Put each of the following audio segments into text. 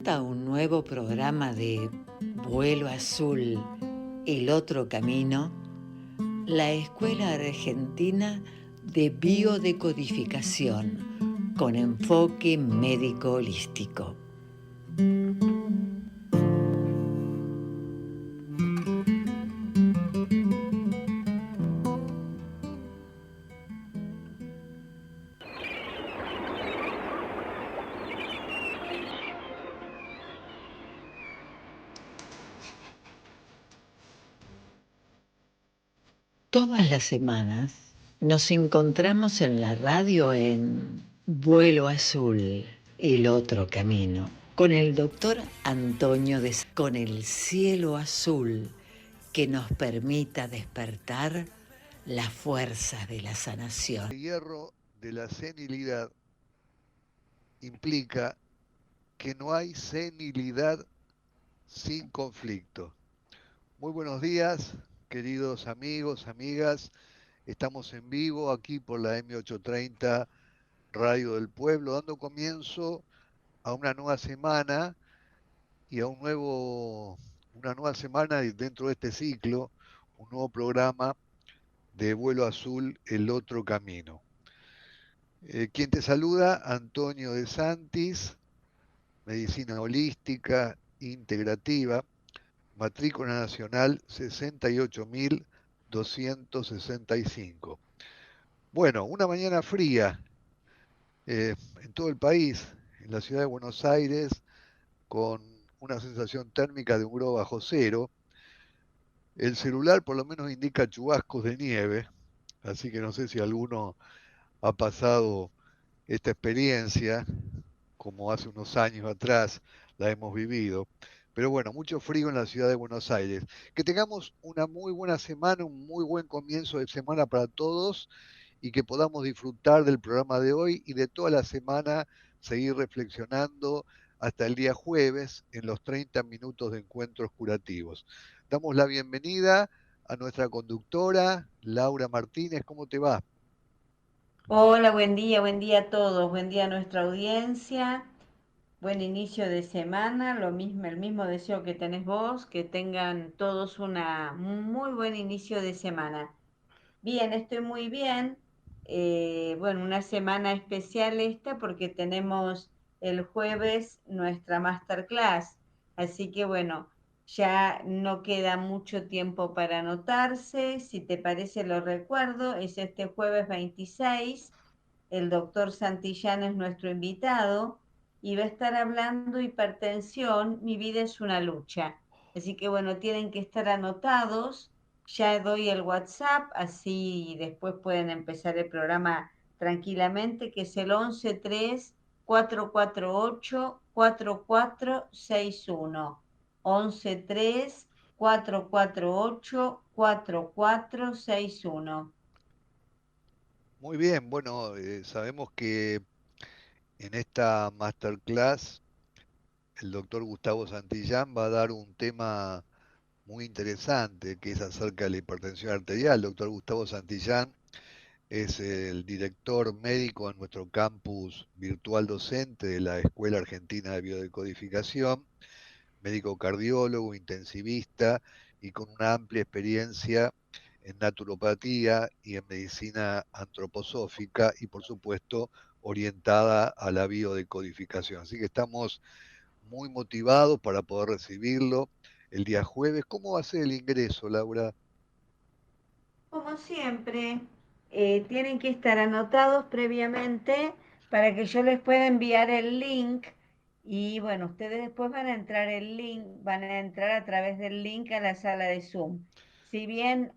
A un nuevo programa de Vuelo Azul, el otro camino, la Escuela Argentina de Biodecodificación con enfoque médico holístico. Todas las semanas nos encontramos en la radio en Vuelo Azul, el otro camino, con el doctor Antonio con el cielo azul que nos permita despertar las fuerzas de la sanación. El hierro de la senilidad implica que no hay senilidad sin conflicto. Muy buenos días, queridos amigos, amigas. Estamos en vivo aquí por la M830 Radio del Pueblo, dando comienzo a una nueva semana y a una nueva semana dentro de este ciclo, un nuevo programa de Vuelo Azul, el otro camino. Quien te saluda, Antonio de Santis, medicina holística integrativa, matrícula nacional 68.265. Bueno, una mañana fría en todo el país, en la ciudad de Buenos Aires, con una sensación térmica de 1 grado bajo cero. El celular por lo menos indica chubascos de nieve, así que no sé si alguno ha pasado esta experiencia, como hace unos años atrás la hemos vivido. Pero bueno, mucho frío en la ciudad de Buenos Aires. Que tengamos una muy buena semana, un muy buen comienzo de semana para todos y que podamos disfrutar del programa de hoy y de toda la semana, seguir reflexionando hasta el día jueves en los 30 minutos de encuentros curativos. Damos la bienvenida a nuestra conductora, Laura Martínez. ¿Cómo te va? Hola, buen día a todos, buen día a nuestra audiencia, buen inicio de semana, lo mismo, el mismo deseo que tenés vos, que tengan todos una muy buen inicio de semana. Bien, estoy muy bien. Bueno, una semana especial esta porque tenemos el jueves nuestra masterclass. Así que bueno, ya no queda mucho tiempo para anotarse. Si te parece, lo recuerdo. Es este jueves 26. El doctor Santillán es nuestro invitado y va a estar hablando hipertensión. Mi vida es una lucha. Así que bueno, tienen que estar anotados. Ya doy el WhatsApp, así después pueden empezar el programa tranquilamente, que es el 11-3-448-4461. 11-3-448-4461. Muy bien, bueno, sabemos que en esta masterclass el doctor Gustavo Santillán va a dar un tema muy interesante que es acerca de la hipertensión arterial. El doctor Gustavo Santillán es el director médico en nuestro campus virtual docente de la Escuela Argentina de Biodecodificación, médico cardiólogo, intensivista y con una amplia experiencia en naturopatía y en medicina antroposófica y por supuesto orientada a la biodecodificación. Así que estamos muy motivados para poder recibirlo el día jueves. ¿Cómo va a ser el ingreso, Laura? Como siempre, tienen que estar anotados previamente para que yo les pueda enviar el link y bueno, ustedes después van a entrar a través del link a la sala de Zoom. Si bien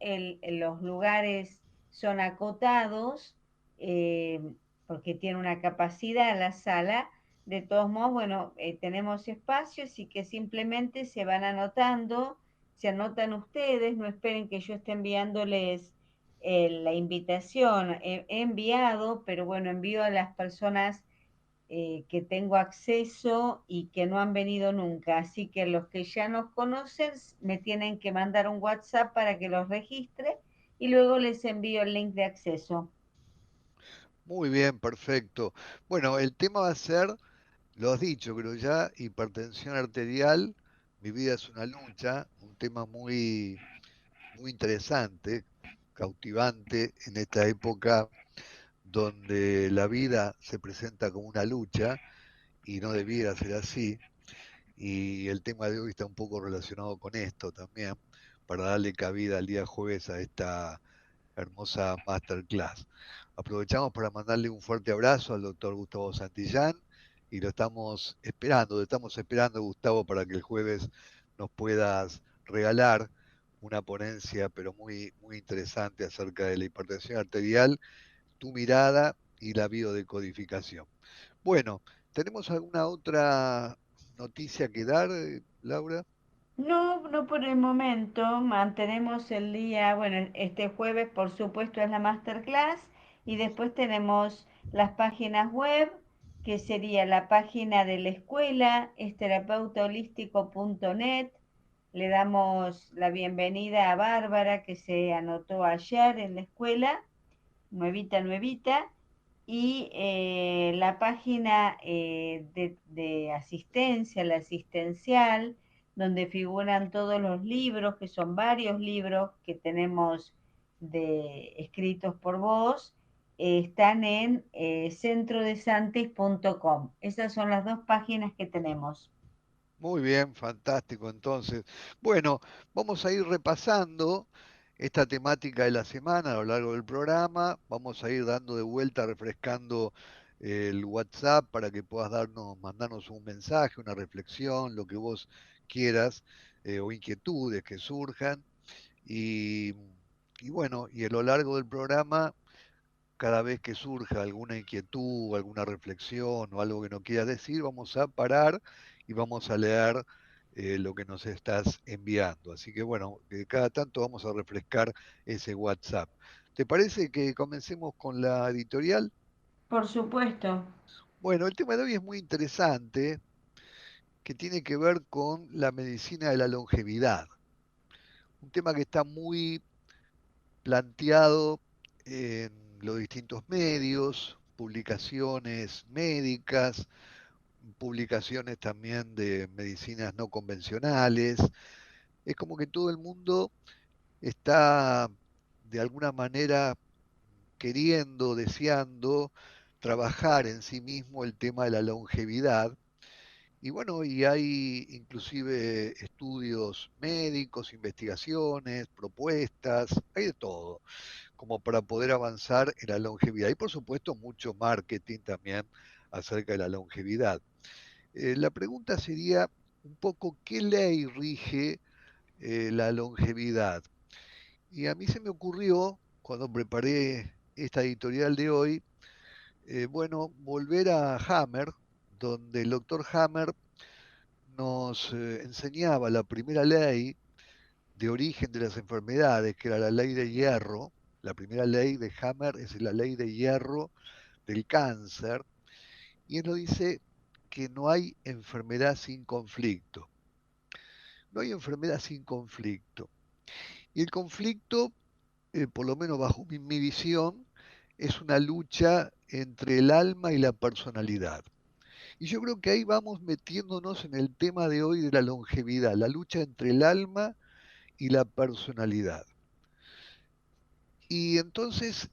los lugares son acotados, eh, porque tiene una capacidad la sala, de todos modos, bueno, tenemos espacio, así que simplemente se van anotando, se anotan ustedes, no esperen que yo esté enviándoles la invitación. He enviado, pero bueno, envío a las personas que tengo acceso y que no han venido nunca. Así que los que ya nos conocen me tienen que mandar un WhatsApp para que los registre y luego les envío el link de acceso. Muy bien, perfecto. Bueno, el tema va a ser Lo has dicho, creo ya, hipertensión arterial, mi vida es una lucha, un tema muy interesante, cautivante en esta época donde la vida se presenta como una lucha y no debiera ser así. Y el tema de hoy está un poco relacionado con esto también, para darle cabida al día jueves a esta hermosa masterclass. Aprovechamos para mandarle un fuerte abrazo al doctor Gustavo Santillán y lo estamos esperando, Gustavo, para que el jueves nos puedas regalar una ponencia, pero muy interesante acerca de la hipertensión arterial, tu mirada y la biodecodificación. Bueno, ¿tenemos alguna otra noticia que dar, Laura? No, no por el momento. Mantenemos el día, bueno, este jueves por supuesto es la masterclass y después tenemos las páginas web, que sería la página de la escuela, es terapeutaholístico.net. Le damos la bienvenida a Bárbara, que se anotó ayer en la escuela, nuevita, nuevita. Y la página de asistencia, la asistencial, donde figuran todos los libros, que son varios libros que tenemos escritos por vos, están en centrodesantis.com. Esas son las dos páginas que tenemos. Muy bien, fantástico. Entonces, bueno, vamos a ir repasando esta temática de la semana a lo largo del programa. Vamos a ir dando de vuelta, refrescando el WhatsApp para que puedas mandarnos un mensaje, una reflexión, lo que vos quieras, o inquietudes que surjan. Y, y bueno, y a lo largo del programa cada vez que surja alguna inquietud, alguna reflexión o algo que no quieras decir, vamos a parar y vamos a leer lo que nos estás enviando. Así que bueno, cada tanto vamos a refrescar ese WhatsApp. ¿Te parece que comencemos con la editorial? Por supuesto. Bueno, el tema de hoy es muy interesante, que tiene que ver con la medicina de la longevidad. Un tema que está muy planteado en los distintos medios, publicaciones médicas, publicaciones también de medicinas no convencionales. Es como que todo el mundo está de alguna manera queriendo, deseando trabajar en sí mismo el tema de la longevidad. Y bueno, y hay inclusive estudios médicos, investigaciones, propuestas, hay de todo como para poder avanzar en la longevidad. Y por supuesto mucho marketing también acerca de la longevidad. La pregunta sería un poco, ¿qué ley rige la longevidad? Y a mí se me ocurrió, cuando preparé esta editorial de hoy, bueno, volver a Hammer, donde el doctor Hammer nos enseñaba la primera ley de origen de las enfermedades, que era la ley de hierro. La primera ley de Hammer es la ley de hierro del cáncer, y él nos dice que no hay enfermedad sin conflicto. No hay enfermedad sin conflicto. Y el conflicto, por lo menos bajo mi visión, es una lucha entre el alma y la personalidad. Y yo creo que ahí vamos metiéndonos en el tema de hoy de la longevidad, la lucha entre el alma y la personalidad. Y entonces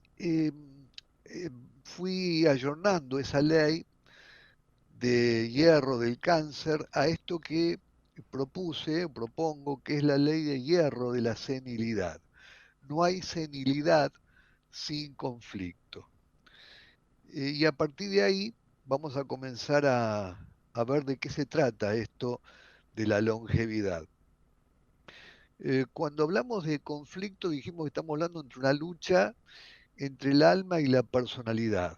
fui ayornando esa ley de hierro del cáncer a esto que propongo, que es la ley de hierro de la senilidad. No hay senilidad sin conflicto. Y a partir de ahí vamos a comenzar a ver de qué se trata esto de la longevidad. Cuando hablamos de conflicto dijimos que estamos hablando entre una lucha entre el alma y la personalidad.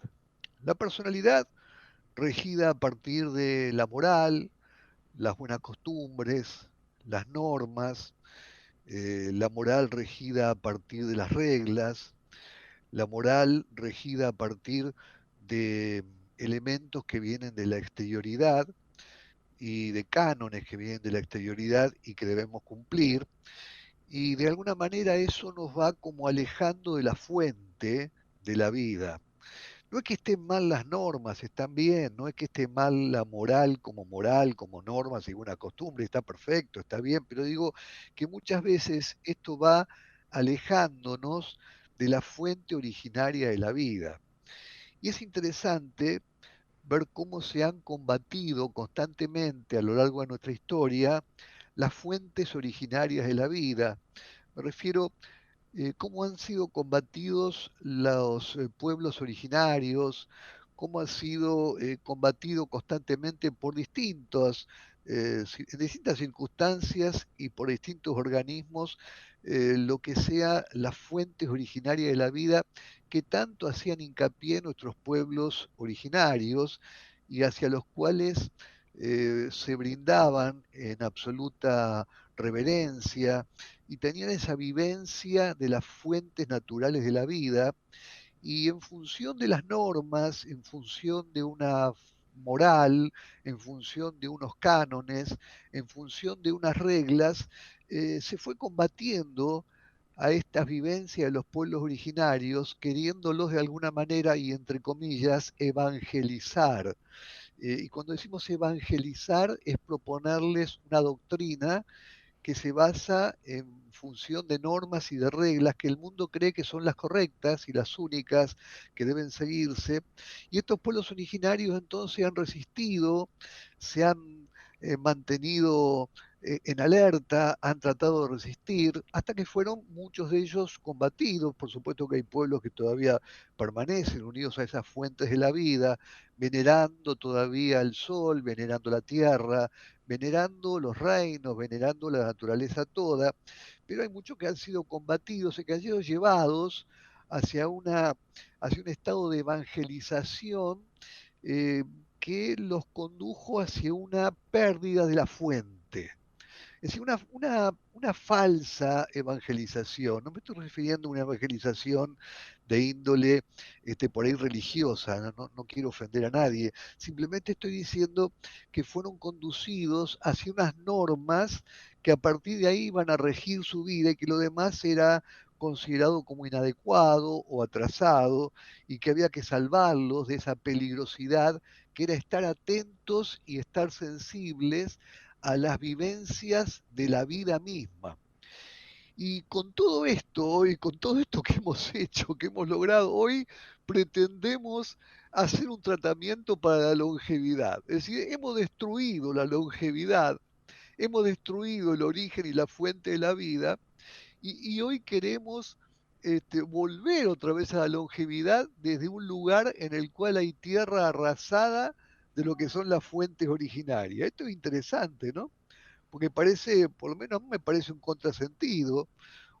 La personalidad regida a partir de la moral, las buenas costumbres, las normas, la moral regida a partir de las reglas, la moral regida a partir de elementos que vienen de la exterioridad y de cánones que vienen de la exterioridad y que debemos cumplir. Y de alguna manera eso nos va como alejando de la fuente de la vida. No es que estén mal las normas, están bien, no es que esté mal la moral, como norma, según una costumbre, está perfecto, está bien, pero digo que muchas veces esto va alejándonos de la fuente originaria de la vida. Y es interesante ver cómo se han combatido constantemente a lo largo de nuestra historia las fuentes originarias de la vida. Me refiero cómo han sido combatidos los pueblos originarios, cómo han sido combatido constantemente por en distintas circunstancias y por distintos organismos, lo que sea las fuentes originarias de la vida que tanto hacían hincapié nuestros pueblos originarios y hacia los cuales se brindaban en absoluta reverencia y tenían esa vivencia de las fuentes naturales de la vida y en función de las normas, en función de una moral, en función de unos cánones, en función de unas reglas, se fue combatiendo a estas vivencias de los pueblos originarios, queriéndolos de alguna manera y entre comillas evangelizar. Y cuando decimos evangelizar es proponerles una doctrina que se basa en función de normas y de reglas que el mundo cree que son las correctas y las únicas que deben seguirse. Y estos pueblos originarios entonces han resistido, se han mantenido en alerta, han tratado de resistir, hasta que fueron muchos de ellos combatidos. Por supuesto que hay pueblos que todavía permanecen unidos a esas fuentes de la vida, venerando todavía el sol, venerando la tierra, venerando los reinos, venerando la naturaleza toda, pero hay muchos que han sido combatidos y que han sido llevados hacia, hacia un estado de evangelización eh, que los condujo hacia una pérdida de la fuente. Es decir, una falsa evangelización. No me estoy refiriendo a una evangelización de índole por ahí religiosa, no quiero ofender a nadie. Simplemente estoy diciendo que fueron conducidos hacia unas normas que a partir de ahí iban a regir su vida y que lo demás era considerado como inadecuado o atrasado y que había que salvarlos de esa peligrosidad que era estar atentos y estar sensibles a las vivencias de la vida misma. Y con todo esto, hoy, con todo esto que hemos hecho, que hemos logrado hoy, pretendemos hacer un tratamiento para la longevidad. Es decir, hemos destruido la longevidad, hemos destruido el origen y la fuente de la vida, y hoy queremos volver otra vez a la longevidad desde un lugar en el cual hay tierra arrasada de lo que son las fuentes originarias. Esto es interesante, ¿no? Porque parece, por lo menos a mí me parece un contrasentido,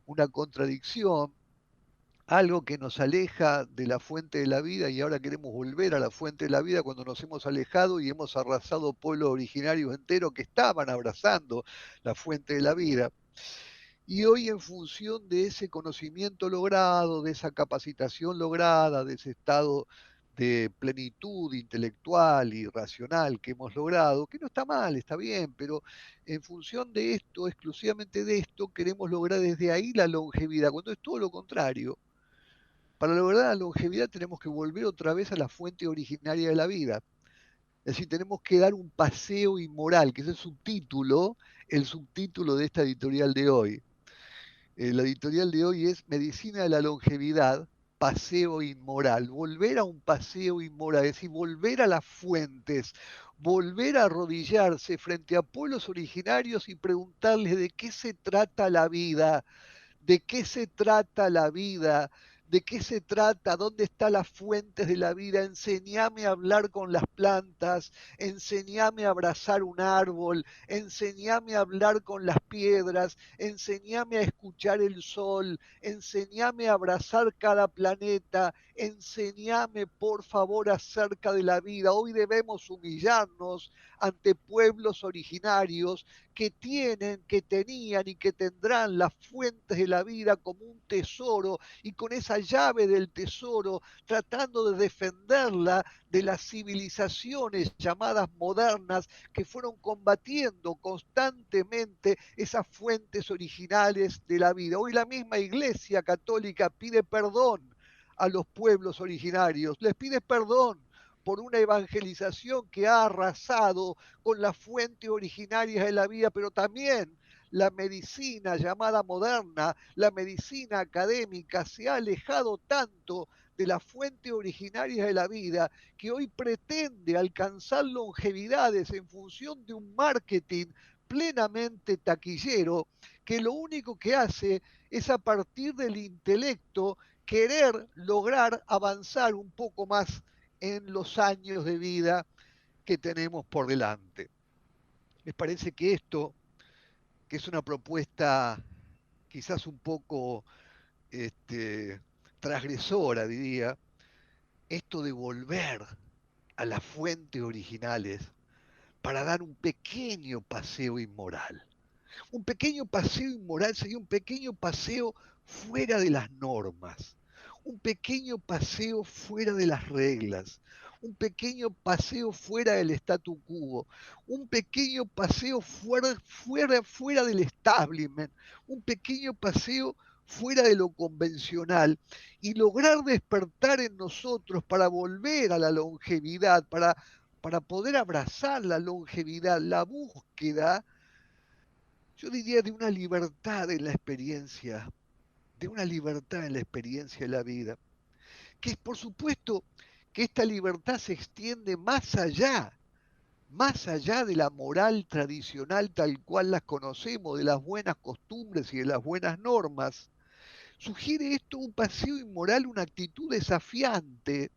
una contradicción, algo que nos aleja de la fuente de la vida y ahora queremos volver a la fuente de la vida cuando nos hemos alejado y hemos arrasado pueblos originarios enteros que estaban abrazando la fuente de la vida. Y hoy en función de ese conocimiento logrado, de esa capacitación lograda, de ese estado de plenitud intelectual y racional que hemos logrado, que no está mal, está bien, pero en función de esto, exclusivamente de esto, queremos lograr desde ahí la longevidad, cuando es todo lo contrario. Para lograr la longevidad tenemos que volver otra vez a la fuente originaria de la vida. Es decir, tenemos que dar un paseo inmoral, que es el subtítulo de esta editorial de hoy. La editorial de hoy es Medicina de la Longevidad, Paseo Inmoral. Volver a un paseo inmoral, es decir, volver a las fuentes, volver a arrodillarse frente a pueblos originarios y preguntarles de qué se trata la vida, de qué se trata la vida, de qué se trata, dónde están las fuentes de la vida. Enseñame a hablar con las plantas, enseñame a abrazar un árbol, enseñame a hablar con las piedras, enseñame a escuchar el sol, enseñame a abrazar cada planeta, enseñame por favor acerca de la vida. Hoy debemos humillarnos ante pueblos originarios que tienen, que tenían y que tendrán las fuentes de la vida como un tesoro y con esa llave del tesoro tratando de defenderla de las civilizaciones llamadas modernas que fueron combatiendo constantemente esas fuentes originales de la vida. Hoy la misma Iglesia Católica pide perdón a los pueblos originarios, les pides perdón por una evangelización que ha arrasado con las fuentes originarias de la vida, pero también la medicina llamada moderna, la medicina académica, se ha alejado tanto de las fuentes originarias de la vida que hoy pretende alcanzar longevidades en función de un marketing plenamente taquillero, que lo único que hace es a partir del intelecto querer lograr avanzar un poco más en los años de vida que tenemos por delante. ¿Les parece que esto, que es una propuesta quizás un poco transgresora, diría, esto de volver a las fuentes originales para dar un pequeño paseo inmoral? Un pequeño paseo inmoral sería un pequeño paseo fuera de las normas, un pequeño paseo fuera de las reglas, un pequeño paseo fuera del statu quo, un pequeño paseo fuera del establishment, un pequeño paseo fuera de lo convencional y lograr despertar en nosotros para volver a la longevidad, para poder abrazar la longevidad, la búsqueda, yo diría, de una libertad en la experiencia, de una libertad en la experiencia de la vida, que es por supuesto que esta libertad se extiende más allá de la moral tradicional tal cual las conocemos, de las buenas costumbres y de las buenas normas. Sugiere esto un paseo inmoral, una actitud desafiante,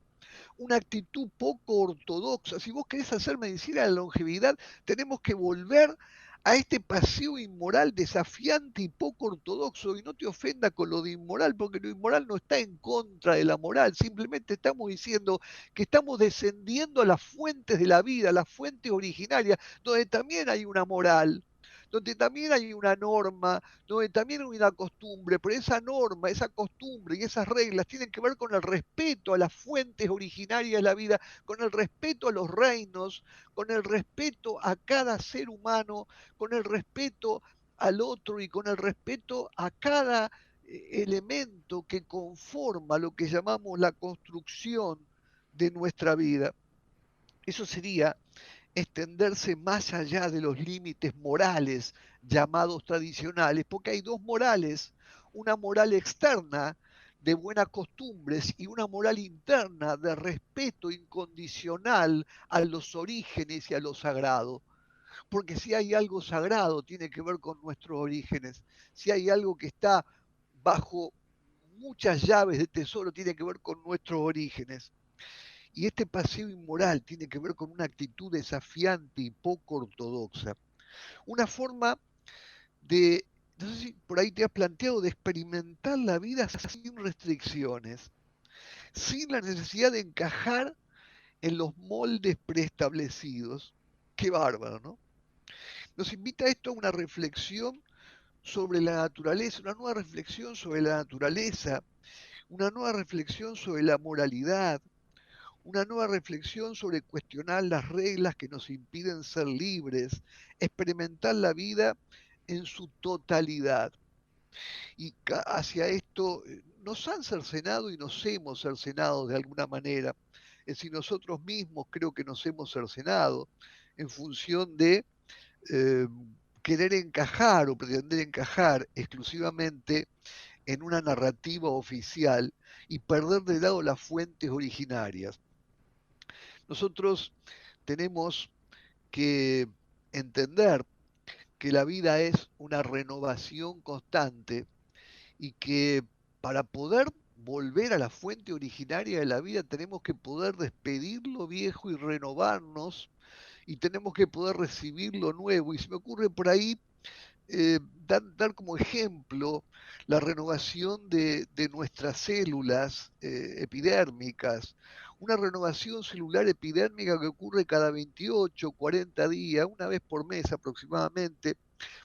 una actitud poco ortodoxa. Si vos querés hacer medicina de la longevidad, tenemos que volver a este paseo inmoral desafiante y poco ortodoxo. Y no te ofenda con lo de inmoral, porque lo inmoral no está en contra de la moral. Simplemente estamos diciendo que estamos descendiendo a las fuentes de la vida, a las fuentes originarias, donde también hay una moral, donde también hay una norma, donde también hay una costumbre, pero esa norma, esa costumbre y esas reglas tienen que ver con el respeto a las fuentes originarias de la vida, con el respeto a los reinos, con el respeto a cada ser humano, con el respeto al otro y con el respeto a cada elemento que conforma lo que llamamos la construcción de nuestra vida. Eso sería extenderse más allá de los límites morales llamados tradicionales, porque hay dos morales, una moral externa de buenas costumbres y una moral interna de respeto incondicional a los orígenes y a lo sagrado. Porque si hay algo sagrado, tiene que ver con nuestros orígenes. Si hay algo que está bajo muchas llaves de tesoro, tiene que ver con nuestros orígenes. Y este paseo inmoral tiene que ver con una actitud desafiante y poco ortodoxa. Una forma de, no sé si por ahí te has planteado, de experimentar la vida sin restricciones, sin la necesidad de encajar en los moldes preestablecidos. Qué bárbaro, ¿no? Nos invita esto a una reflexión sobre la naturaleza, una nueva reflexión sobre la naturaleza, una nueva reflexión sobre la moralidad, una nueva reflexión sobre cuestionar las reglas que nos impiden ser libres, experimentar la vida en su totalidad. Y hacia esto nos han cercenado y nos hemos cercenado de alguna manera. Es decir, nosotros mismos creo que nos hemos cercenado en función de eh, querer encajar o pretender encajar exclusivamente en una narrativa oficial y perder de lado las fuentes originarias. Nosotros tenemos que entender que la vida es una renovación constante y que para poder volver a la fuente originaria de la vida tenemos que poder despedir lo viejo y renovarnos y tenemos que poder recibir lo nuevo. Y se me ocurre por ahí dar como ejemplo la renovación de nuestras células epidérmicas, una renovación celular epidérmica que ocurre cada 28, 40 días, una vez por mes aproximadamente.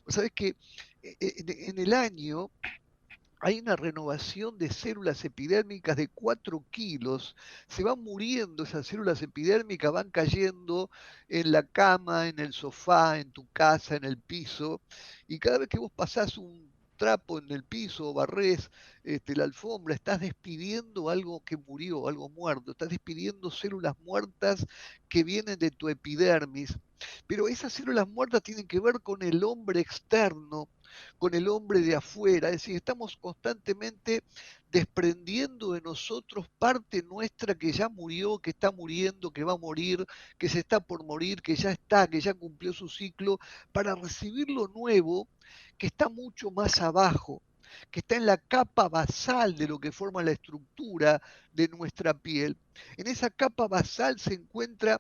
Pues sabés que en el año hay una renovación de células epidérmicas de 4 kilos. Se van muriendo esas células epidérmicas, van cayendo en la cama, en el sofá, en tu casa, en el piso. Y cada vez que vos pasás trapo en el piso, barrés la alfombra, estás despidiendo algo que murió, algo muerto, estás despidiendo células muertas que vienen de tu epidermis. Pero esas células muertas tienen que ver con el hombre externo, con el hombre de afuera, es decir, estamos constantemente desprendiendo de nosotros parte nuestra que ya murió, que está muriendo, que va a morir, que se está por morir, que ya está, que ya cumplió su ciclo, para recibir lo nuevo que está mucho más abajo, que está en la capa basal de lo que forma la estructura de nuestra piel. En esa capa basal se encuentran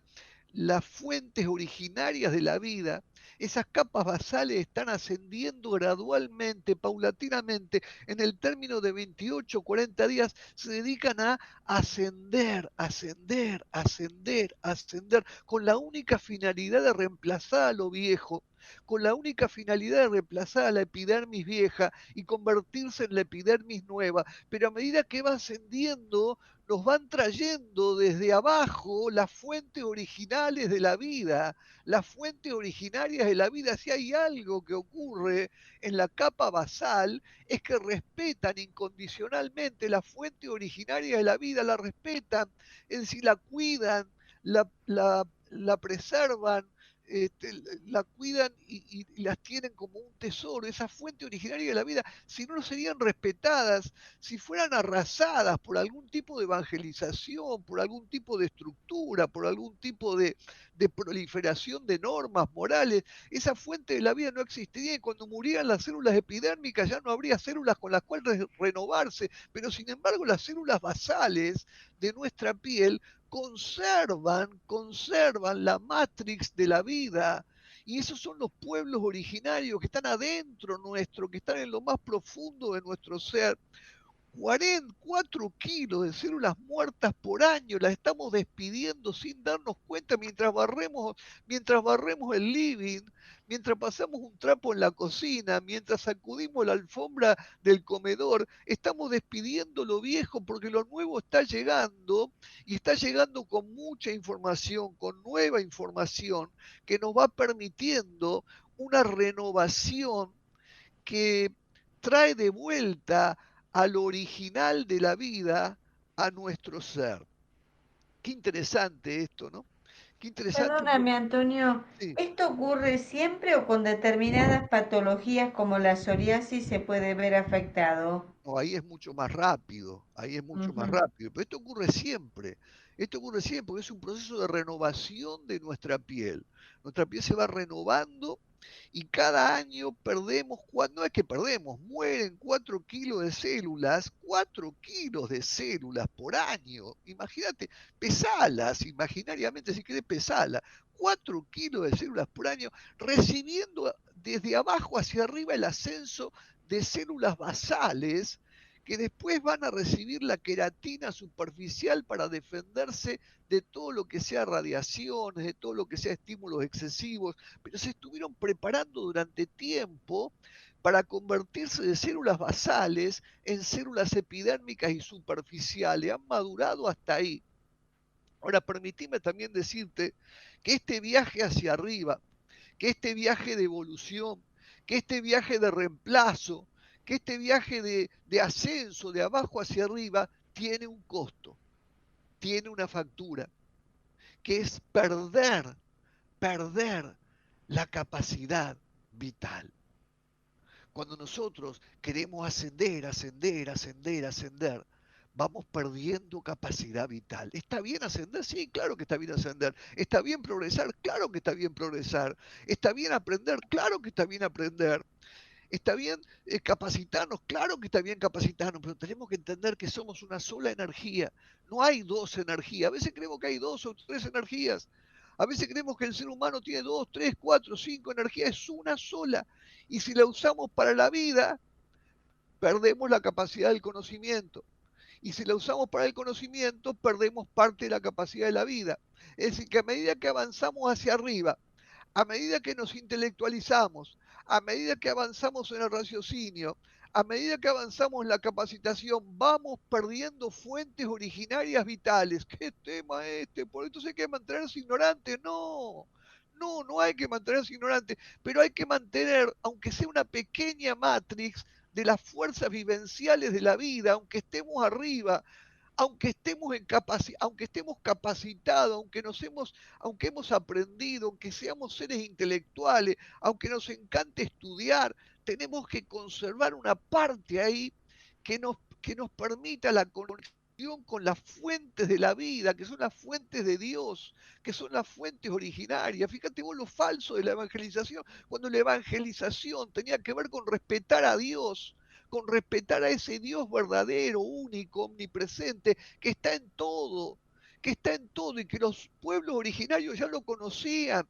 las fuentes originarias de la vida. Esas capas basales están ascendiendo gradualmente, paulatinamente. En el término de 28 o 40 días se dedican a ascender, ascender, ascender, ascender, con la única finalidad de reemplazar a lo viejo, con la única finalidad de reemplazar a la epidermis vieja y convertirse en la epidermis nueva. Pero a medida que va ascendiendo, nos van trayendo desde abajo las fuentes originales de la vida, las fuentes originarias de la vida. Si hay algo que ocurre en la capa basal, es que respetan incondicionalmente la fuente originaria de la vida, la respetan, es decir, la cuidan, la preservan, la cuidan y las tienen como un tesoro, esa fuente originaria de la vida. Si no, no serían respetadas, si fueran arrasadas por algún tipo de evangelización, por algún tipo de estructura, por algún tipo de proliferación de normas morales, esa fuente de la vida no existiría, y cuando murieran las células epidérmicas ya no habría células con las cuales renovarse, pero sin embargo las células basales de nuestra piel conservan la matrix de la vida. Y esos son los pueblos originarios que están adentro nuestro, que están en lo más profundo de nuestro ser. 4 kilos de células muertas por año las estamos despidiendo sin darnos cuenta mientras barremos el living, mientras pasamos un trapo en la cocina, mientras sacudimos la alfombra del comedor. Estamos despidiendo lo viejo porque lo nuevo está llegando, y está llegando con mucha información, con nueva información que nos va permitiendo una renovación que trae de vuelta al original de la vida, a nuestro ser. Qué interesante esto, ¿no? Qué interesante. Perdóname, Antonio, Sí, ¿esto ocurre siempre o con determinadas patologías como la psoriasis se puede ver afectado? no, ahí es mucho más rápido, ahí es mucho más Ujú. rápido. Pero esto ocurre siempre, porque es un proceso de renovación de nuestra piel. Nuestra piel se va renovando y cada año perdemos, no es que perdemos, mueren 4 kilos de células, 4 kilos de células por año. Imagínate, pesalas, imaginariamente, si querés pesala, 4 kilos de células por año, recibiendo desde abajo hacia arriba el ascenso de células basales que después van a recibir la queratina superficial para defenderse de todo lo que sea radiaciones, de todo lo que sea estímulos excesivos, pero se estuvieron preparando durante tiempo para convertirse de células basales en células epidérmicas y superficiales. Han madurado hasta ahí. Ahora, permitime también decirte que este viaje hacia arriba, que este viaje de evolución, que este viaje de reemplazo, que este viaje de ascenso de abajo hacia arriba tiene un costo, tiene una factura, que es perder la capacidad vital. Cuando nosotros queremos ascender, ascender, ascender, ascender, vamos perdiendo capacidad vital. ¿Está bien ascender? Sí, claro que está bien ascender. ¿Está bien progresar? Claro que está bien progresar. ¿Está bien aprender? Claro que está bien aprender. ¿Está bien capacitarnos? Claro que está bien capacitarnos, pero tenemos que entender que somos una sola energía. No hay dos energías. A veces creemos que hay dos o tres energías. A veces creemos que el ser humano tiene dos, tres, cuatro, cinco energías. Es una sola. Y si la usamos para la vida, perdemos la capacidad del conocimiento. Y si la usamos para el conocimiento, perdemos parte de la capacidad de la vida. Es decir, que a medida que avanzamos hacia arriba, a medida que nos intelectualizamos, a medida que avanzamos en el raciocinio, a medida que avanzamos en la capacitación, vamos perdiendo fuentes originarias vitales. ¿Qué tema este? Por eso hay que mantenerse ignorante. No, no hay que mantenerse ignorante, pero hay que mantener, aunque sea una pequeña matrix, de las fuerzas vivenciales de la vida, aunque estemos arriba, aunque estemos aunque estemos capacitados, aunque hemos aprendido, aunque seamos seres intelectuales, aunque nos encante estudiar, tenemos que conservar una parte ahí que nos permita la conexión con las fuentes de la vida, que son las fuentes de Dios, que son las fuentes originarias. Fíjate vos lo falso de la evangelización, cuando la evangelización tenía que ver con respetar a Dios, con respetar a ese Dios verdadero, único, omnipresente, que está en todo, y que los pueblos originarios ya lo conocían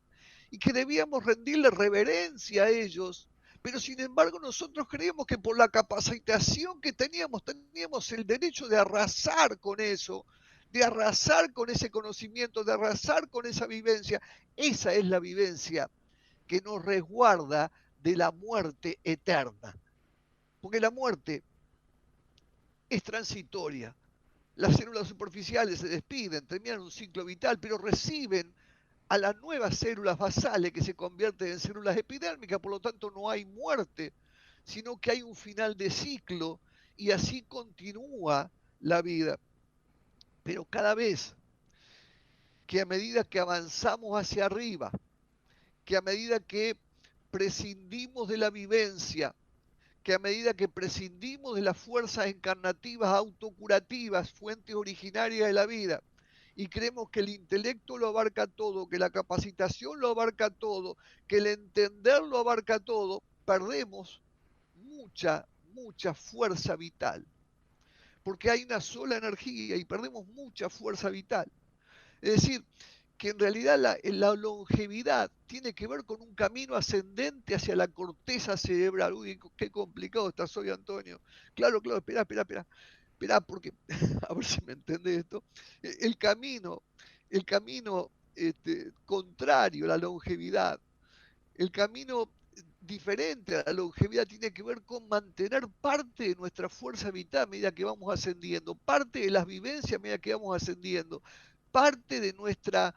y que debíamos rendirle reverencia a ellos. Pero sin embargo nosotros creíamos que por la capacitación que teníamos el derecho de arrasar con eso, de arrasar con ese conocimiento, de arrasar con esa vivencia. Esa es la vivencia que nos resguarda de la muerte eterna. Porque la muerte es transitoria. Las células superficiales se despiden, terminan un ciclo vital, pero reciben a las nuevas células basales que se convierten en células epidérmicas, por lo tanto no hay muerte, sino que hay un final de ciclo y así continúa la vida. Pero cada vez que a medida que avanzamos hacia arriba, que a medida que prescindimos de la vivencia, que a medida que prescindimos de las fuerzas encarnativas autocurativas, fuentes originarias de la vida, y creemos que el intelecto lo abarca todo, que la capacitación lo abarca todo, que el entender lo abarca todo, perdemos mucha fuerza vital. Porque hay una sola energía y perdemos mucha fuerza vital. Es decir, que en realidad la longevidad tiene que ver con un camino ascendente hacia la corteza cerebral. Uy, qué complicado estás hoy, Antonio. Claro, espera, porque, a ver si me entendés esto. El camino contrario a la longevidad, el camino diferente a la longevidad tiene que ver con mantener parte de nuestra fuerza vital a medida que vamos ascendiendo, parte de las vivencias a medida que vamos ascendiendo, parte de nuestra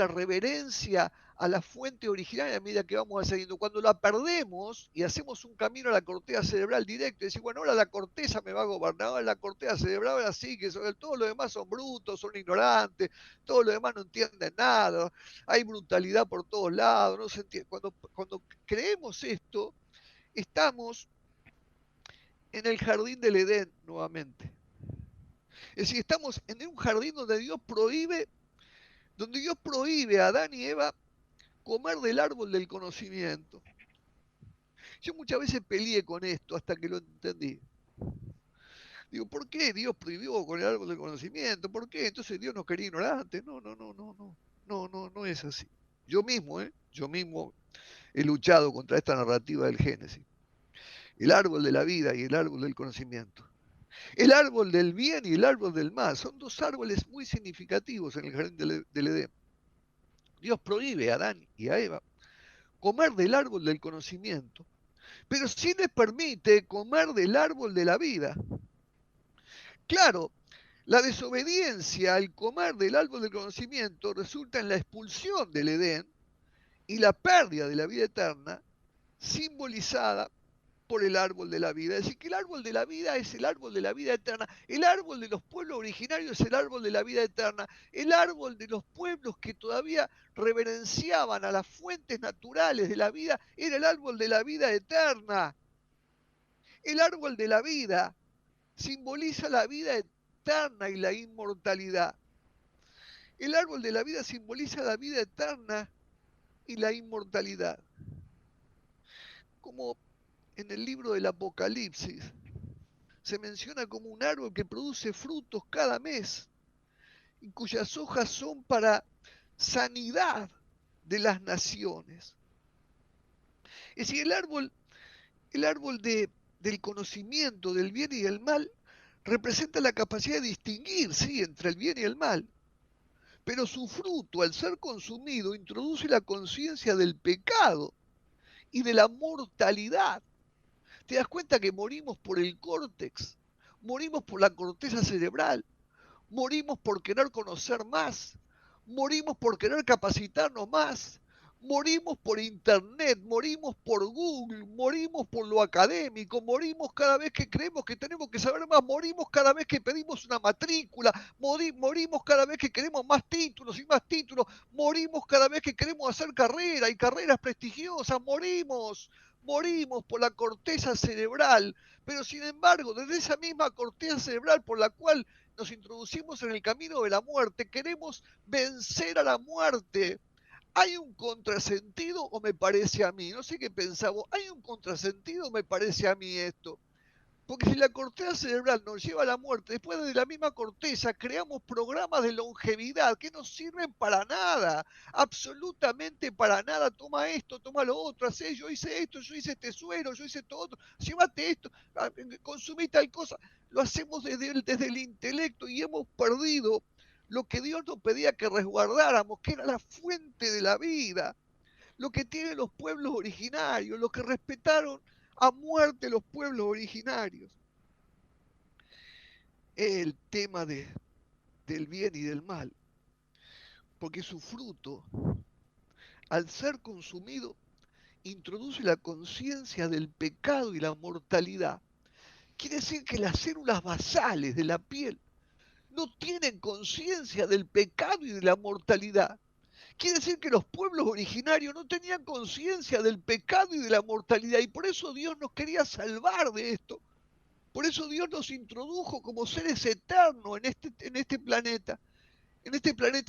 reverencia a la fuente originaria a medida que vamos ascendiendo. Cuando la perdemos y hacemos un camino a la corteza cerebral directo, y decimos, bueno, ahora la corteza me va a gobernar, ahora la corteza cerebral, ahora sí, que todos los demás son brutos, son ignorantes, todos los demás no entienden nada, hay brutalidad por todos lados, no se entiende. Cuando creemos esto, estamos en el jardín del Edén nuevamente. Es decir, estamos en un jardín donde Dios prohíbe a Adán y Eva comer del árbol del conocimiento. Yo muchas veces peleé con esto hasta que lo entendí. Digo, ¿por qué Dios prohibió con el árbol del conocimiento? ¿Por qué? Entonces Dios nos quería ignorantes. No es así. Yo mismo he luchado contra esta narrativa del Génesis. El árbol de la vida y el árbol del conocimiento. El árbol del bien y el árbol del mal son dos árboles muy significativos en el jardín del Edén. Dios prohíbe a Adán y a Eva comer del árbol del conocimiento, pero sí les permite comer del árbol de la vida. Claro, la desobediencia al comer del árbol del conocimiento resulta en la expulsión del Edén y la pérdida de la vida eterna, simbolizada por el árbol de la vida. Es decir, que el árbol de la vida es el árbol de la vida eterna. El árbol de los pueblos originarios es el árbol de la vida eterna. El árbol de los pueblos que todavía reverenciaban a las fuentes naturales de la vida era el árbol de la vida eterna. El árbol de la vida simboliza la vida eterna y la inmortalidad. El árbol de la vida simboliza la vida eterna y la inmortalidad. Como en el libro del Apocalipsis se menciona como un árbol que produce frutos cada mes y cuyas hojas son para sanidad de las naciones. Es decir, el árbol del conocimiento del bien y del mal representa la capacidad de distinguir, sí, entre el bien y el mal, pero su fruto, al ser consumido, introduce la conciencia del pecado y de la mortalidad. Te das cuenta que morimos por el córtex, morimos por la corteza cerebral, morimos por querer conocer más, morimos por querer capacitarnos más, Morimos por internet, morimos por Google, morimos por lo académico, morimos cada vez que creemos que tenemos que saber más, morimos cada vez que pedimos una matrícula, morimos cada vez que queremos más títulos y más títulos, morimos cada vez que queremos hacer carrera y carreras prestigiosas, morimos por la corteza cerebral, pero sin embargo, desde esa misma corteza cerebral por la cual nos introducimos en el camino de la muerte, queremos vencer a la muerte. ¿Hay un contrasentido o me parece a mí? No sé qué pensaba. ¿Hay un contrasentido o me parece a mí esto? Porque si la corteza cerebral nos lleva a la muerte, después de la misma corteza creamos programas de longevidad que no sirven para nada, absolutamente para nada. Toma esto, toma lo otro, hacé, yo hice esto, yo hice este suero, yo hice todo otro, llévate esto, consumí tal cosa. Lo hacemos desde el intelecto y hemos perdido lo que Dios nos pedía que resguardáramos, que era la fuente de la vida, lo que tienen los pueblos originarios, lo que respetaron a muerte los pueblos originarios. El tema del bien y del mal, porque su fruto, al ser consumido, introduce la conciencia del pecado y la mortalidad. Quiere decir que las células basales de la piel no tienen conciencia del pecado y de la mortalidad. Quiere decir que los pueblos originarios no tenían conciencia del pecado y de la mortalidad, y por eso Dios nos quería salvar de esto. Por eso Dios nos introdujo como seres eternos en este planeta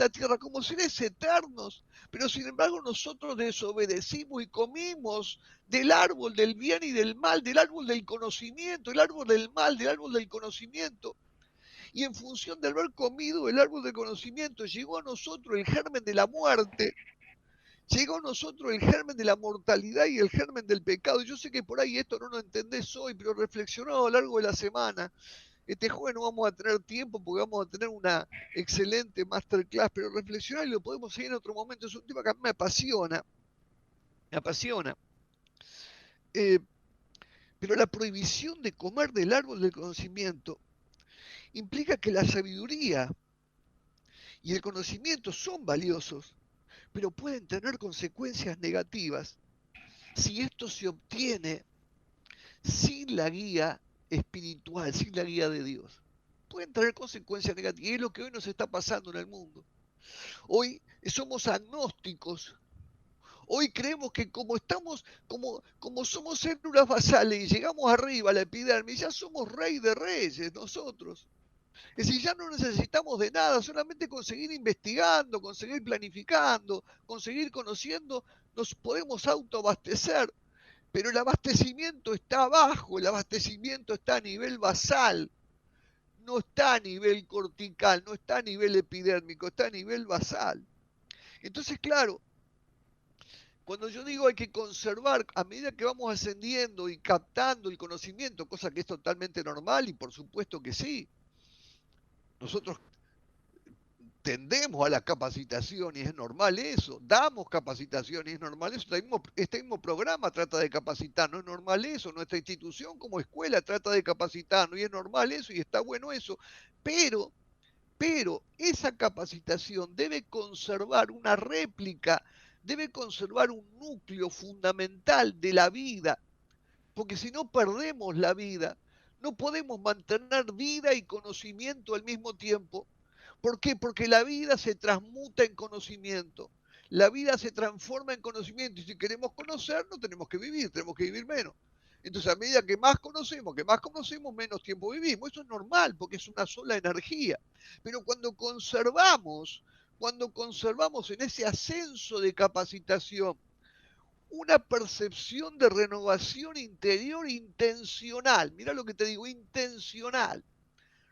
Tierra, como seres eternos. Pero sin embargo nosotros desobedecimos y comimos del árbol del bien y del mal, del árbol del conocimiento, el árbol del mal, del árbol del conocimiento. Y en función de haber comido el árbol del conocimiento, llegó a nosotros el germen de la muerte, llegó a nosotros el germen de la mortalidad y el germen del pecado. Yo sé que por ahí esto no lo entendés hoy, pero reflexionado a lo largo de la semana. Este jueves no vamos a tener tiempo porque vamos a tener una excelente masterclass, pero reflexionar y lo podemos seguir en otro momento. Es un tema que a mí me apasiona. Me apasiona. Pero la prohibición de comer del árbol del conocimiento implica que la sabiduría y el conocimiento son valiosos, pero pueden tener consecuencias negativas si esto se obtiene sin la guía espiritual, sin la guía de Dios. Pueden tener consecuencias negativas, y es lo que hoy nos está pasando en el mundo. Hoy somos agnósticos. Hoy creemos que como somos células basales y llegamos arriba a la epidermis, ya somos rey de reyes nosotros. Es decir, ya no necesitamos de nada, solamente con seguir investigando, con seguir planificando, con seguir conociendo, nos podemos autoabastecer. Pero el abastecimiento está abajo, el abastecimiento está a nivel basal, no está a nivel cortical, no está a nivel epidérmico, está a nivel basal. Entonces, claro, cuando yo digo hay que conservar, a medida que vamos ascendiendo y captando el conocimiento, cosa que es totalmente normal y por supuesto que sí, nosotros tendemos a la capacitación y es normal eso, damos capacitación y es normal eso, este mismo programa trata de capacitarnos, es normal eso, nuestra institución como escuela trata de capacitarnos y es normal eso y está bueno eso, pero esa capacitación debe conservar una réplica, debe conservar un núcleo fundamental de la vida, porque si no perdemos la vida, no podemos mantener vida y conocimiento al mismo tiempo. ¿Por qué? Porque la vida se transmuta en conocimiento. La vida se transforma en conocimiento y si queremos conocer no tenemos que vivir menos. Entonces a medida que más conocemos, menos tiempo vivimos. Eso es normal porque es una sola energía. Pero cuando conservamos en ese ascenso de capacitación una percepción de renovación interior intencional, mirá lo que te digo, intencional.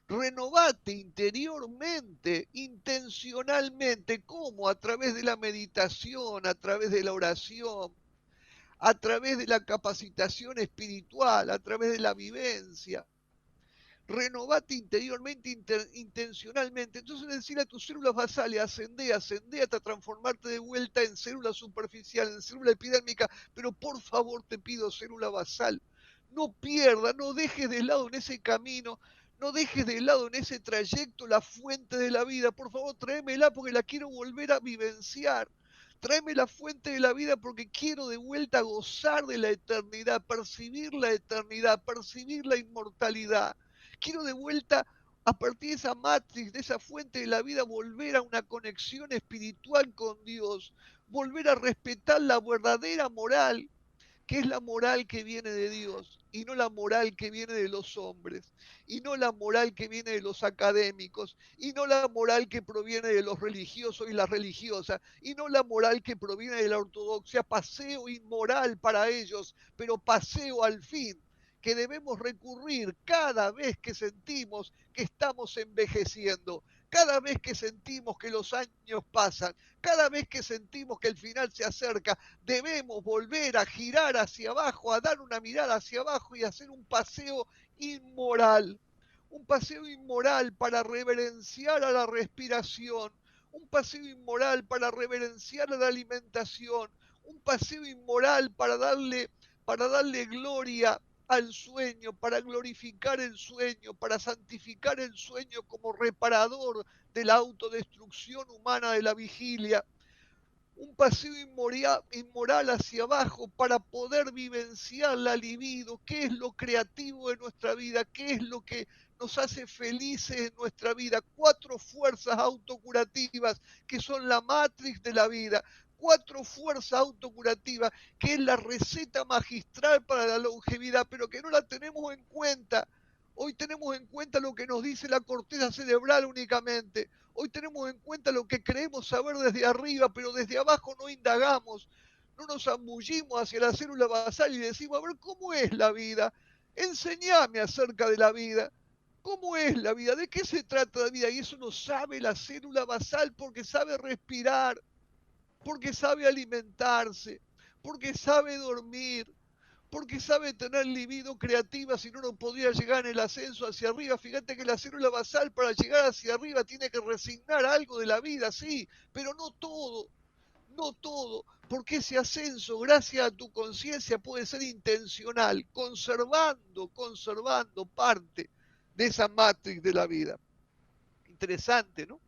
Renovate interiormente, intencionalmente, ¿cómo? A través de la meditación, a través de la oración, a través de la capacitación espiritual, a través de la vivencia. Renovate interiormente, intencionalmente. Entonces decir a tus células basales, ascendé hasta transformarte de vuelta en célula superficial, en célula epidérmica, pero por favor te pido, célula basal, no pierdas, no dejes de lado en ese camino, no dejes de lado en ese trayecto la fuente de la vida, por favor tráemela porque la quiero volver a vivenciar. tráeme la fuente de la vida porque quiero de vuelta gozar de la eternidad, percibir la inmortalidad. Quiero de vuelta, a partir de esa matriz, de esa fuente de la vida, volver a una conexión espiritual con Dios, volver a respetar la verdadera moral, que es la moral que viene de Dios y no la moral que viene de los hombres, y no la moral que viene de los académicos, y no la moral que proviene de los religiosos y las religiosas, y no la moral que proviene de la ortodoxia, paseo inmoral para ellos, pero paseo al fin, que debemos recurrir cada vez que sentimos que estamos envejeciendo, cada vez que sentimos que los años pasan, cada vez que sentimos que el final se acerca, debemos volver a girar hacia abajo, a dar una mirada hacia abajo y hacer un paseo inmoral. Un paseo inmoral para reverenciar a la respiración, un paseo inmoral para reverenciar a la alimentación, un paseo inmoral para darle gloria al sueño, para glorificar el sueño, para santificar el sueño como reparador de la autodestrucción humana de la vigilia. Un paseo inmoral hacia abajo para poder vivenciar la libido, qué es lo creativo de nuestra vida, qué es lo que nos hace felices en nuestra vida. 4 fuerzas autocurativas que son la matriz de la vida. 4 fuerzas autocurativas que es la receta magistral para la longevidad, pero que no la tenemos en cuenta. Hoy tenemos en cuenta lo que nos dice la corteza cerebral únicamente. Hoy tenemos en cuenta lo que creemos saber desde arriba, pero desde abajo no indagamos, no nos zambullimos hacia la célula basal y decimos, a ver, ¿cómo es la vida? Enseñame acerca de la vida. ¿Cómo es la vida? ¿De qué se trata la vida? Y eso lo sabe la célula basal porque sabe respirar, porque sabe alimentarse, porque sabe dormir, porque sabe tener libido creativa, si no, no podría llegar en el ascenso hacia arriba. Fíjate que la célula basal para llegar hacia arriba tiene que resignar algo de la vida, sí, pero no todo, no todo, porque ese ascenso, gracias a tu conciencia, puede ser intencional, conservando parte de esa matriz de la vida. Interesante, ¿no?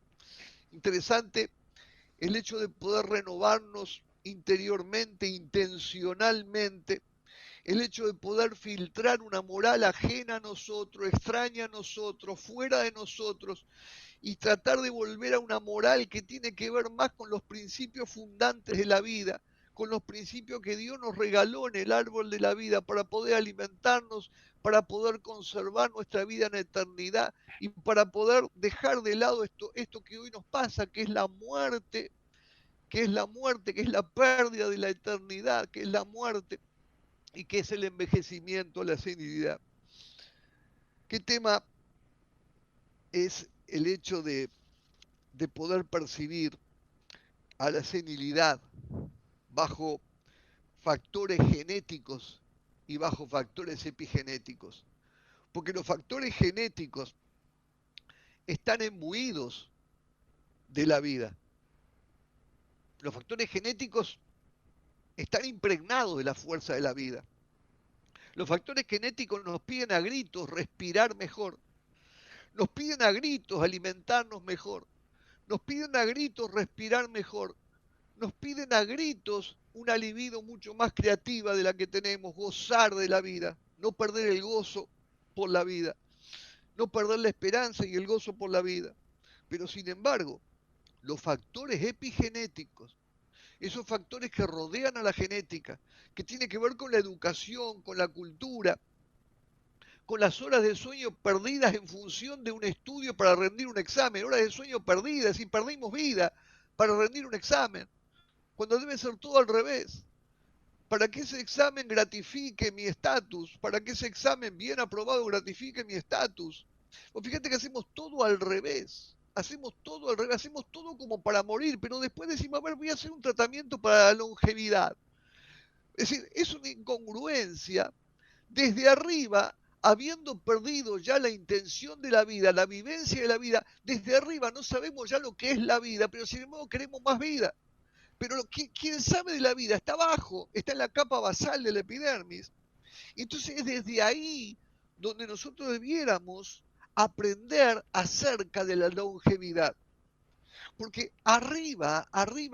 Interesante el hecho de poder renovarnos interiormente, intencionalmente, el hecho de poder filtrar una moral ajena a nosotros, extraña a nosotros, fuera de nosotros, y tratar de volver a una moral que tiene que ver más con los principios fundantes de la vida, con los principios que Dios nos regaló en el árbol de la vida para poder alimentarnos, para poder conservar nuestra vida en eternidad y para poder dejar de lado esto que hoy nos pasa, que es la muerte, que es la muerte, que es la pérdida de la eternidad, que es la muerte y que es el envejecimiento, la senilidad. ¿Qué tema es el hecho de poder percibir a la senilidad bajo factores genéticos y bajo factores epigenéticos? Porque los factores genéticos están imbuidos de la vida. Los factores genéticos están impregnados de la fuerza de la vida. Los factores genéticos nos piden a gritos respirar mejor, nos piden a gritos alimentarnos mejor, nos piden a gritos respirar mejor, nos piden a gritos una libido mucho más creativa de la que tenemos, gozar de la vida, no perder el gozo por la vida, no perder la esperanza y el gozo por la vida. Pero sin embargo, los factores epigenéticos, esos factores que rodean a la genética, que tienen que ver con la educación, con la cultura, con las horas de sueño perdidas en función de un estudio para rendir un examen, horas de sueño perdidas y perdimos vida para rendir un examen, cuando debe ser todo al revés. Para que ese examen gratifique mi estatus, para que ese examen bien aprobado gratifique mi estatus. Pues fíjate que hacemos todo al revés, hacemos todo como para morir, pero después decimos, a ver, voy a hacer un tratamiento para la longevidad. Es decir, es una incongruencia desde arriba, habiendo perdido ya la intención de la vida, la vivencia de la vida, desde arriba no sabemos ya lo que es la vida, pero sin embargo queremos más vida. Pero quien sabe de la vida está abajo, está en la capa basal de la epidermis. Entonces es desde ahí donde nosotros debiéramos aprender acerca de la longevidad. Porque arriba,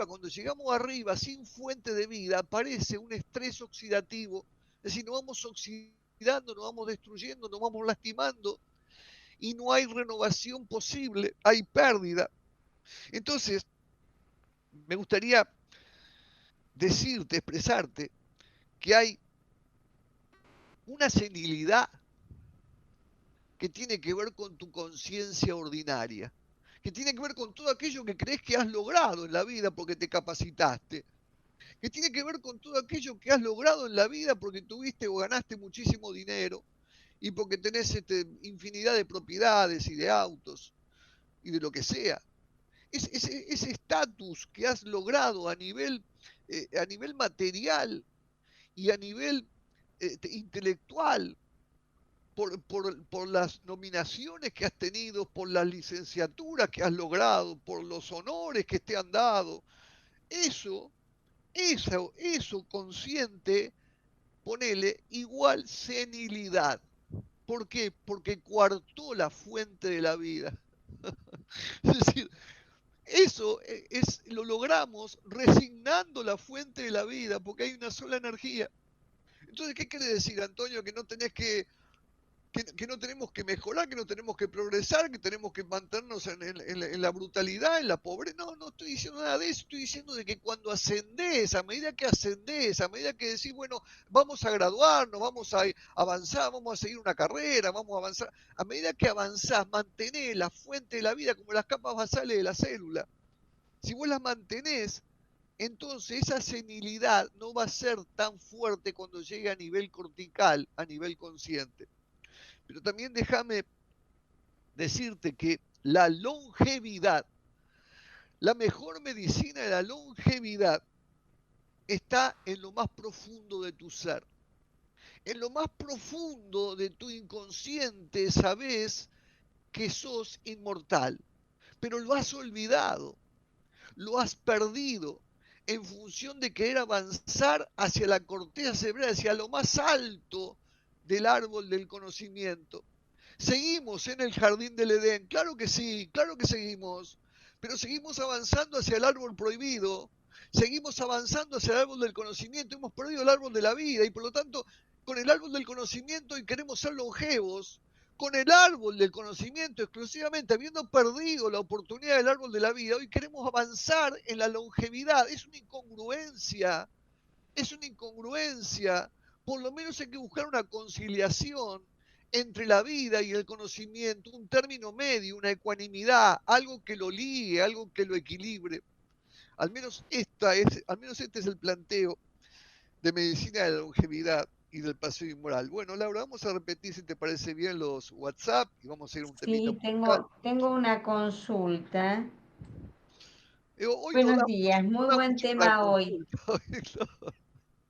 cuando llegamos arriba, sin fuente de vida, aparece un estrés oxidativo. Es decir, nos vamos oxidando, nos vamos destruyendo, nos vamos lastimando y no hay renovación posible, hay pérdida. Entonces, me gustaría decirte, expresarte, que hay una senilidad que tiene que ver con tu conciencia ordinaria, que tiene que ver con todo aquello que crees que has logrado en la vida porque te capacitaste, que tiene que ver con todo aquello que has logrado en la vida porque tuviste o ganaste muchísimo dinero y porque tenés infinidad de propiedades y de autos y de lo que sea. Ese estatus que has logrado a nivel material y a nivel intelectual, por las nominaciones que has tenido, por las licenciaturas que has logrado, por los honores que te han dado, eso consciente, ponele igual senilidad. ¿Por qué? Porque coartó la fuente de la vida. Es decir, eso lo logramos resignando la fuente de la vida, porque hay una sola energía. Entonces, ¿qué quiere decir, Antonio? Que no tenés que no tenemos que mejorar, que no tenemos que progresar, que tenemos que mantenernos en la brutalidad, en la pobreza. No, no estoy diciendo nada de eso, estoy diciendo de que cuando ascendés, a medida que decís, bueno, vamos a graduarnos, vamos a avanzar, vamos a seguir una carrera, vamos a avanzar, a medida que avanzás, mantenés la fuente de la vida como las capas basales de la célula. Si vos las mantenés, entonces esa senilidad no va a ser tan fuerte cuando llegue a nivel cortical, a nivel consciente. Pero también déjame decirte que la longevidad, la mejor medicina de la longevidad está en lo más profundo de tu ser. En lo más profundo de tu inconsciente sabes que sos inmortal, pero lo has olvidado, lo has perdido en función de querer avanzar hacia la corteza cerebral, hacia lo más alto del árbol del conocimiento. Seguimos en el jardín del Edén, claro que sí, claro que seguimos, pero seguimos avanzando hacia el árbol prohibido, seguimos avanzando hacia el árbol del conocimiento, hemos perdido el árbol de la vida y por lo tanto con el árbol del conocimiento y queremos ser longevos, con el árbol del conocimiento exclusivamente, habiendo perdido la oportunidad del árbol de la vida, hoy queremos avanzar en la longevidad, es una incongruencia, por lo menos hay que buscar una conciliación entre la vida y el conocimiento, un término medio, una ecuanimidad, algo que lo ligue, algo que lo equilibre. Al menos este es el planteo de medicina de la longevidad y del paseo inmoral. Bueno, Laura, vamos a repetir si te parece bien los WhatsApp y vamos a ir a un temita Sí, musical. tengo una consulta. Hoy Buenos días, no muy da buen mucho para tema hoy. consulta.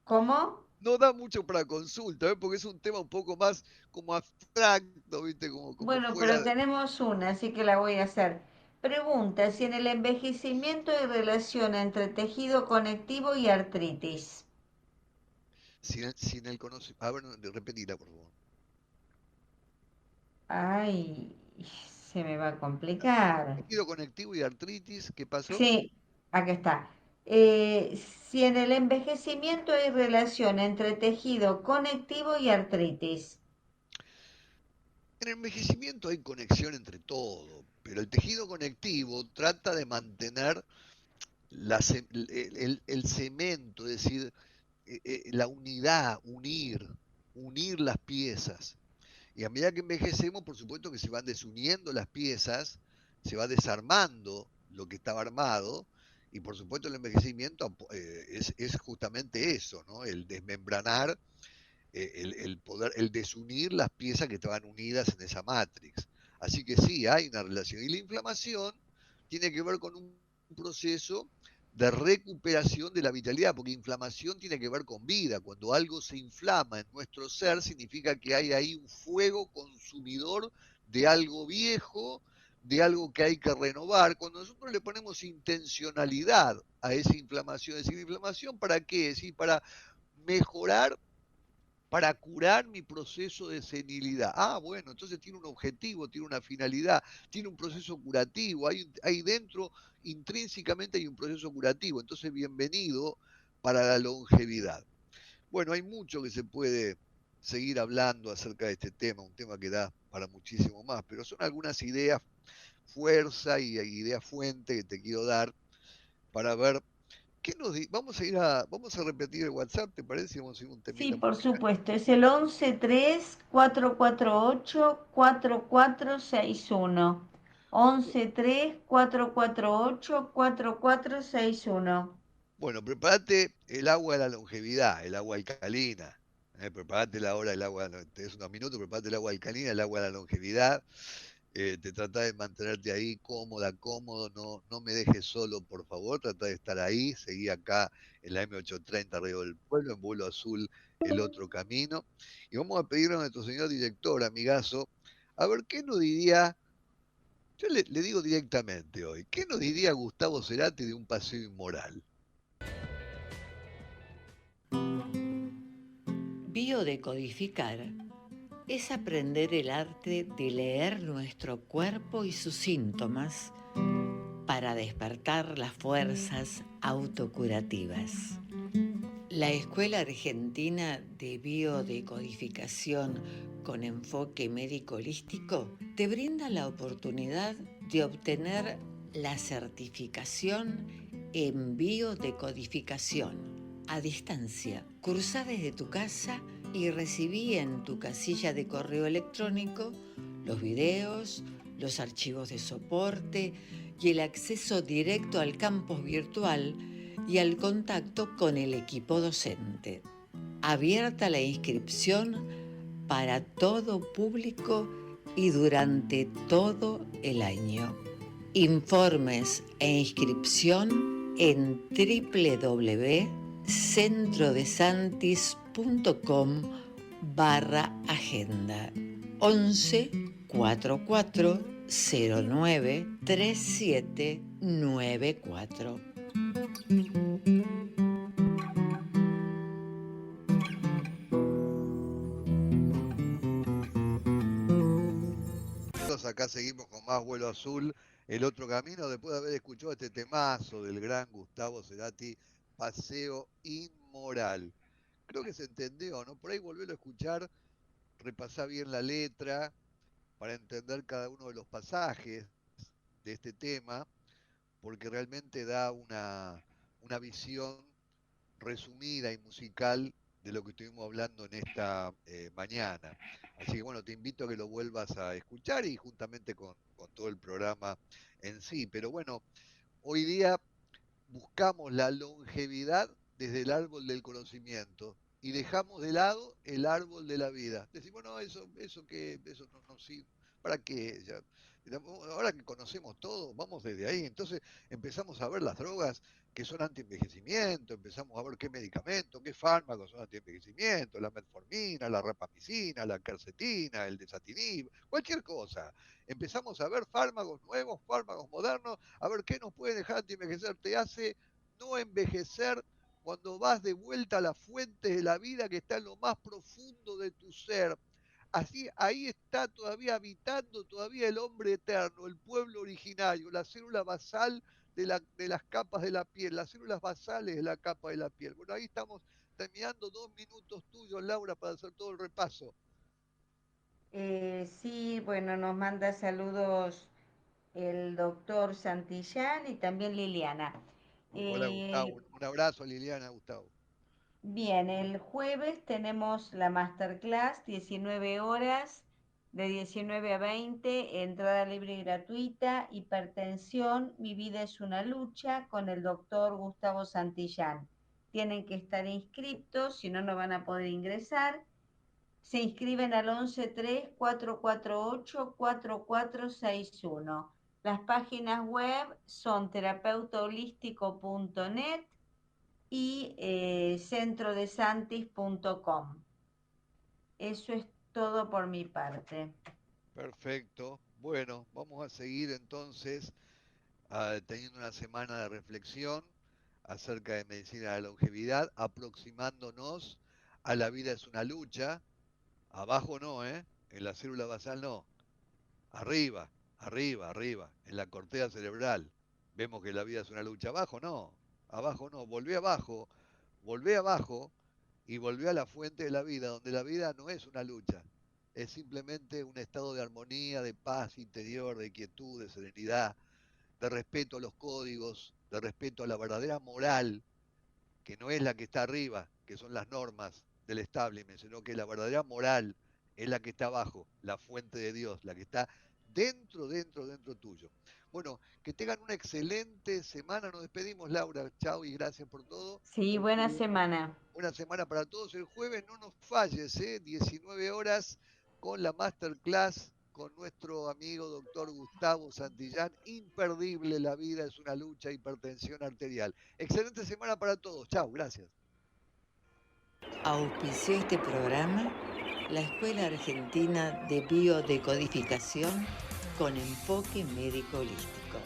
¿Cómo? No da mucho para consulta, porque es un tema un poco más como abstracto, ¿viste? Como Bueno, fuera pero de... tenemos una, así que la voy a hacer. Pregunta si en el envejecimiento hay relación entre tejido conectivo y artritis. Sin el conocimiento... A ver, repetila, por favor. Ay, se me va a complicar. Tejido conectivo y artritis, ¿qué pasó? Sí, acá está. Si en el envejecimiento hay relación entre tejido conectivo y artritis. En el envejecimiento hay conexión entre todo, pero el tejido conectivo trata de mantener el cemento, es decir, la unidad, unir las piezas. Y a medida que envejecemos, por supuesto que se van desuniendo las piezas, se va desarmando lo que estaba armado, y por supuesto el envejecimiento es justamente eso, ¿no? El desmembranar, el desunir las piezas que estaban unidas en esa matrix. Así que sí, hay una relación. Y la inflamación tiene que ver con un proceso de recuperación de la vitalidad, porque inflamación tiene que ver con vida. Cuando algo se inflama en nuestro ser, significa que hay ahí un fuego consumidor de algo viejo, de algo que hay que renovar. Cuando nosotros le ponemos intencionalidad a esa inflamación, es decir, ¿inflamación para qué? Es decir, para mejorar para curar mi proceso de senilidad. Ah, bueno, entonces tiene un objetivo, tiene una finalidad, tiene un proceso curativo, hay dentro, intrínsecamente hay un proceso curativo, entonces bienvenido para la longevidad. Bueno, hay mucho que se puede seguir hablando acerca de este tema, un tema que da para muchísimo más, pero son algunas ideas fuerza y ideas fuente que te quiero dar para ver qué vamos a repetir el WhatsApp, ¿te parece? Vamos a ir un Sí, temita por musical. supuesto, es el 11-3-448-4461. 11-3-448-4461. Bueno, prepárate el agua de la longevidad, el agua alcalina. Prepárate la hora del agua, tenés unos minutos, prepárate el agua alcalina, el agua de la longevidad. Te trata de mantenerte ahí cómoda, cómodo, no me dejes solo, por favor, trata de estar ahí, seguí acá en la M830 Río del Pueblo, en vuelo azul, el otro camino. Y vamos a pedirle a nuestro señor director, amigazo, a ver qué nos diría, yo le digo directamente hoy, ¿qué nos diría Gustavo Cerati de un paseo inmoral? Biodecodificar es aprender el arte de leer nuestro cuerpo y sus síntomas para despertar las fuerzas autocurativas. La Escuela Argentina de Biodecodificación con enfoque médico holístico te brinda la oportunidad de obtener la certificación en biodecodificación a distancia. Cursá desde tu casa y recibí en tu casilla de correo electrónico los videos, los archivos de soporte y el acceso directo al campus virtual y al contacto con el equipo docente. Abierta la inscripción para todo público y durante todo el año. Informes e inscripción en www.centrodesantis.com/agenda 11 44 09 3794. Acá seguimos con más vuelo azul, el otro camino, después de haber escuchado este temazo del gran Gustavo Cerati, Paseo Inmoral. Creo que se entendió, ¿no? Por ahí volverlo a escuchar, repasar bien la letra para entender cada uno de los pasajes de este tema, porque realmente da una visión resumida y musical de lo que estuvimos hablando en esta mañana. Así que bueno, te invito a que lo vuelvas a escuchar y juntamente con todo el programa en sí. Pero bueno, hoy día buscamos la longevidad desde el árbol del conocimiento y dejamos de lado el árbol de la vida. Decimos, no, eso no sirve. ¿Para qué? Ahora que conocemos todo, vamos desde ahí. Entonces empezamos a ver las drogas que son antienvejecimiento, empezamos a ver qué medicamentos, qué fármacos son antienvejecimiento, la metformina, la rapamicina, la quercetina, el desatinib, cualquier cosa. Empezamos a ver fármacos nuevos, fármacos modernos, a ver qué nos puede dejar de envejecer. Te hace no envejecer cuando vas de vuelta a las fuentes de la vida que está en lo más profundo de tu ser. Así, ahí está todavía habitando todavía el hombre eterno, el pueblo originario, la célula basal de las capas de la piel, las células basales de la capa de la piel. Bueno, ahí estamos terminando 2 minutos tuyos, Laura, para hacer todo el repaso. Sí, bueno, nos manda saludos el doctor Santillán y también Liliana. Hola, Gustavo. Eh, Un abrazo, Liliana, Gustavo. Bien, el jueves tenemos la masterclass, 19 horas, de 19 a 20, entrada libre y gratuita, hipertensión, mi vida es una lucha, con el doctor Gustavo Santillán. Tienen que estar inscriptos, si no, no van a poder ingresar. Se inscriben al 11-3-448-4461. Las páginas web son terapeutaholístico.net y centrodesantis.com. Eso es todo por mi parte. Perfecto. Bueno, vamos a seguir entonces teniendo una semana de reflexión acerca de medicina de la longevidad, aproximándonos a la vida es una lucha, abajo no, en la célula basal no, arriba, arriba, arriba, en la corteza cerebral, vemos que la vida es una lucha, abajo no, volvé abajo y volvé a la fuente de la vida, donde la vida no es una lucha, es simplemente un estado de armonía, de paz interior, de quietud, de serenidad, de respeto a los códigos, de respeto a la verdadera moral, que no es la que está arriba, que son las normas del establishment, sino que la verdadera moral es la que está abajo, la fuente de Dios, la que está dentro tuyo. Bueno, que tengan una excelente semana. Nos despedimos, Laura. Chao y gracias por todo. Sí, buena semana. Una semana para todos. El jueves no nos falles, 19 horas con la masterclass con nuestro amigo doctor Gustavo Santillán. Imperdible, la vida es una lucha, hipertensión arterial. Excelente semana para todos. Chao, gracias. Auspició este programa la Escuela Argentina de Biodecodificación con enfoque médico holístico.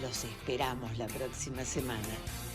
Los esperamos la próxima semana.